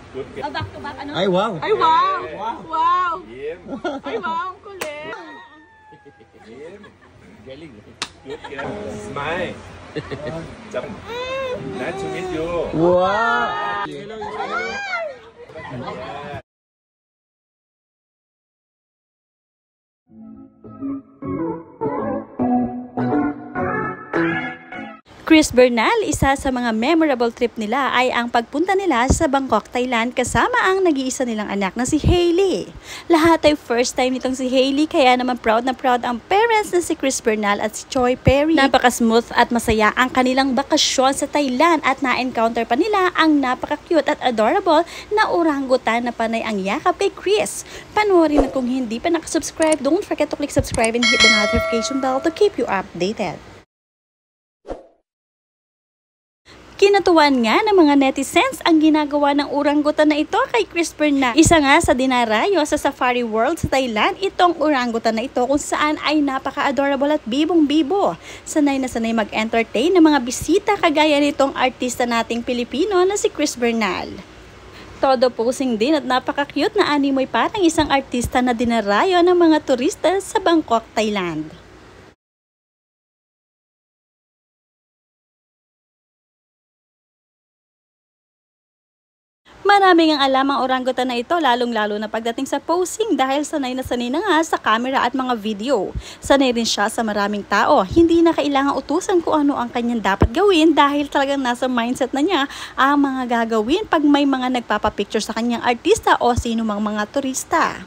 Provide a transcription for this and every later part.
Back to back, ano? Ay, wow! Ay, wow! Wow! Ay, wow! Ang kulit! Galing. Good girl. Smile. Nice to meet you. Wow! Chris Bernal, isa sa mga memorable trip nila ay ang pagpunta nila sa Bangkok, Thailand kasama ang nag-iisa nilang anak na si Hailey. Lahat ay first time nitong si Hailey kaya naman proud na proud ang parents na si Chris Bernal at si Choi Perry. Napaka-smooth at masaya ang kanilang bakasyon sa Thailand at na-encounter pa nila ang napaka-cute at adorable na orangutan na panay ang yakap kay Chris. Panoorin na kung hindi pa nakasubscribe, don't forget to click subscribe and hit the notification bell to keep you updated. Kinatuwan nga ng mga netizens ang ginagawa ng orangutan na ito kay Chris Bernal. Isa nga sa dinarayo sa Safari World sa Thailand, itong orangutan na ito kung saan ay napaka-adorable at bibong-bibo. Sanay na sanay mag-entertain ng mga bisita kagaya nitong artista nating Pilipino na si Chris Bernal. Todo posing din at napaka-cute na animoy pa ng isang artista na dinarayo ng mga turista sa Bangkok, Thailand. Maraming ang alam ang orangutan na ito lalong-lalo na pagdating sa posing dahil sanay na nga sa camera at mga video. Sanay rin siya sa maraming tao. Hindi na kailangang utusan kung ano ang kanyang dapat gawin dahil talagang nasa mindset na niya ang mga gagawin pag may mga nagpapapicture sa kanyang artista o sino mang mga turista.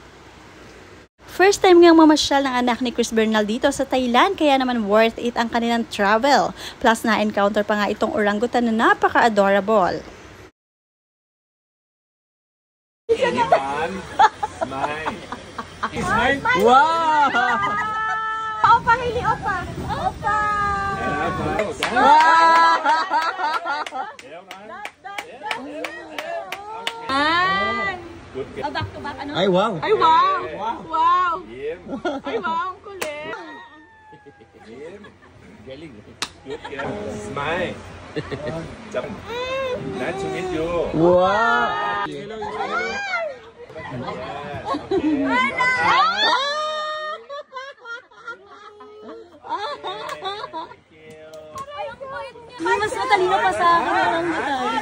First time ngang mamasyal ng anak ni Chris Bernal dito sa Thailand kaya naman worth it ang kanilang travel. Plus na-encounter pa nga itong orangutan na napaka-adorable. Smile. Wow! Opa, Hailey, opa! Opa! Good girl. Back to back, ano? Ay, wow! Ay, wow! Wow! Ay, wow! Ang kulit! Galing. Good girl. Smile. Nice to meet you. Wow! Mas matalino pa sa akin ang orangutan.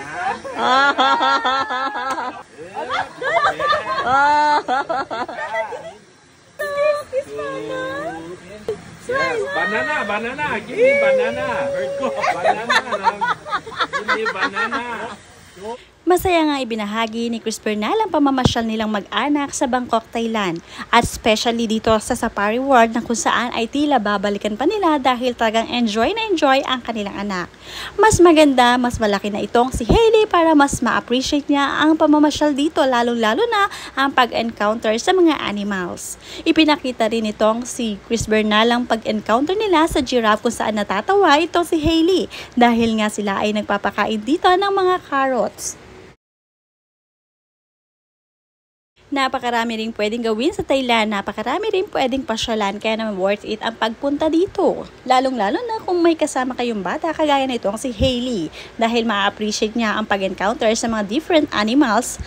Banana. Give me banana. Heard ko. Give me banana. Masaya nga ibinahagi ni Chris Bernal ang pamamasyal nilang mag-anak sa Bangkok, Thailand. At especially dito sa Safari World na kung saan ay tila babalikan pa nila dahil talagang enjoy na enjoy ang kanilang anak. Mas maganda, mas malaki na itong si Hailey para mas ma-appreciate niya ang pamamasyal dito lalong-lalo na ang pag-encounter sa mga animals. Ipinakita rin itong si Chris Bernal ang pag-encounter nila sa giraffe kung saan natatawa itong si Hailey dahil nga sila ay nagpapakain dito ng mga carrots. Napakarami rin pwedeng gawin sa Thailand, napakarami rin pwedeng pasyalan kaya naman worth it ang pagpunta dito. Lalong-lalo na kung may kasama kayong bata kagaya na itong si Hailey dahil ma-appreciate niya ang pag-encounter sa mga different animals.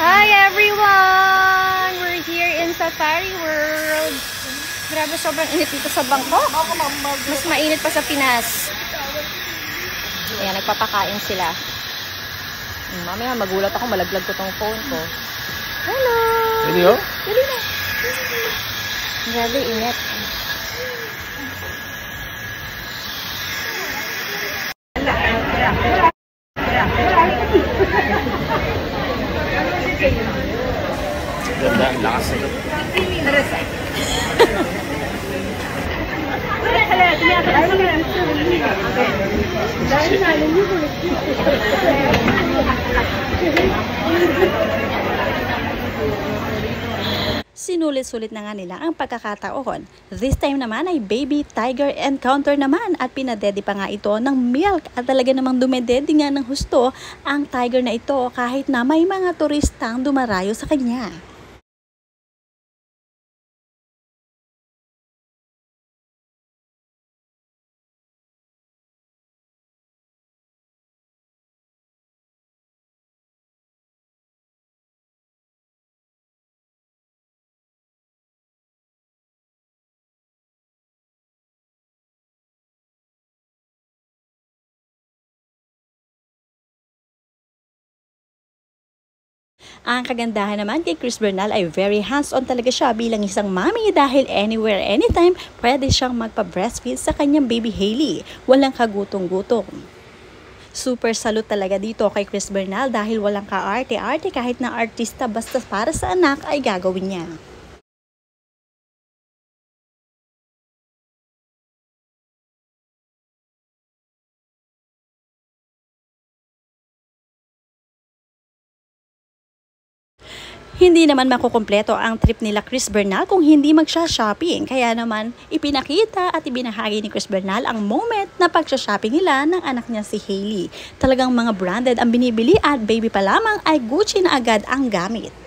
Hi everyone! We're here in Safari World. Grabe, sobrang init dito sa Bangkok. Mas mainit pa sa Pinas. Ayan, nagpapakain sila. Mamaya magulat ako, malaglag ko tong phone ko. Hello! Hindi oh? Dali na. Grabe, init. Ganda, ang lakas nito. Dahil Sinulit-sulit na nga nila ang pagkakataon. This time naman ay baby tiger encounter naman at pinadedi pa nga ito ng milk at talaga namang dumededi nga ng husto ang tiger na ito kahit na may mga turistang dumarayo sa kanya. Ang kagandahan naman kay Chris Bernal ay very hands-on talaga siya bilang isang mommy dahil anywhere, anytime, pwede siyang magpa-breastfeed sa kanyang baby Hailey. Walang kagutong-gutong. Super salute talaga dito kay Chris Bernal dahil walang kaarte-arte kahit na artista basta para sa anak ay gagawin niya. Hindi naman makukumpleto ang trip nila Chris Bernal kung hindi magsha-shopping. Kaya naman ipinakita at ibinahagi ni Chris Bernal ang moment na pagsha-shopping nila ng anak niya si Hailey. Talagang mga branded ang binibili at baby pa lamang ay Gucci na agad ang gamit.